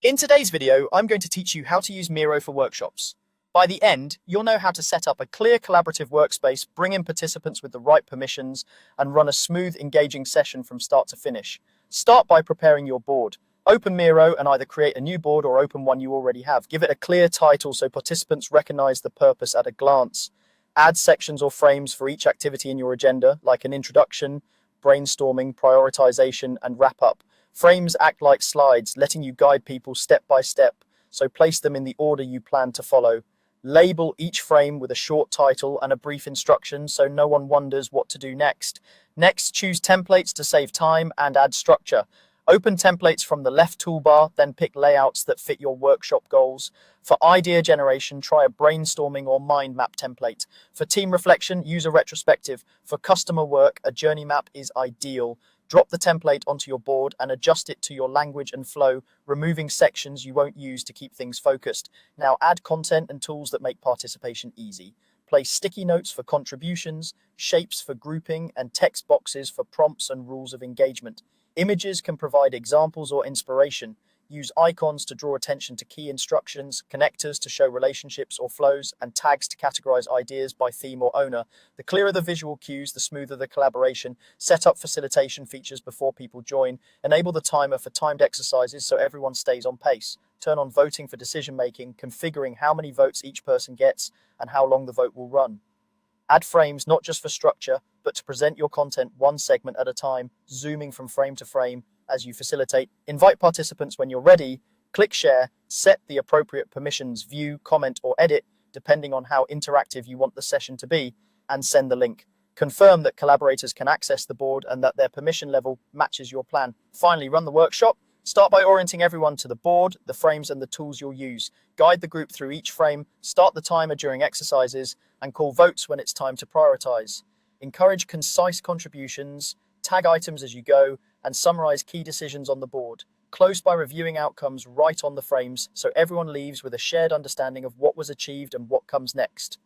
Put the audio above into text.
In today's video, I'm going to teach you how to use Miro for workshops. By the end, you'll know how to set up a clear collaborative workspace, bring in participants with the right permissions, and run a smooth, engaging session from start to finish. Start by preparing your board. Open Miro and either create a new board or open one you already have. Give it a clear title so participants recognize the purpose at a glance. Add sections or frames for each activity in your agenda, like an introduction, brainstorming, prioritization, and wrap up. Frames act like slides, letting you guide people step by step, so place them in the order you plan to follow. Label each frame with a short title and a brief instruction so no one wonders what to do next. Next, choose templates to save time and add structure. Open templates from the left toolbar, then pick layouts that fit your workshop goals. For idea generation, try a brainstorming or mind map template. For team reflection, use a retrospective. For customer work, a journey map is ideal. Drop the template onto your board and adjust it to your language and flow, removing sections you won't use to keep things focused. Now add content and tools that make participation easy. Place sticky notes for contributions, shapes for grouping, and text boxes for prompts and rules of engagement. Images can provide examples or inspiration. Use icons to draw attention to key instructions, connectors to show relationships or flows, and tags to categorize ideas by theme or owner. The clearer the visual cues, the smoother the collaboration. Set up facilitation features before people join. Enable the timer for timed exercises so everyone stays on pace. Turn on voting for decision making, configuring how many votes each person gets and how long the vote will run. Add frames not just for structure, but to present your content one segment at a time, zooming from frame to frame as you facilitate. Invite participants when you're ready. Click share, set the appropriate permissions, view, comment, or edit, depending on how interactive you want the session to be, and send the link. Confirm that collaborators can access the board and that their permission level matches your plan. Finally, run the workshop. Start by orienting everyone to the board, the frames, and the tools you'll use. Guide the group through each frame, start the timer during exercises, and call votes when it's time to prioritize. Encourage concise contributions, tag items as you go, and summarize key decisions on the board. Close by reviewing outcomes right on the frames so everyone leaves with a shared understanding of what was achieved and what comes next.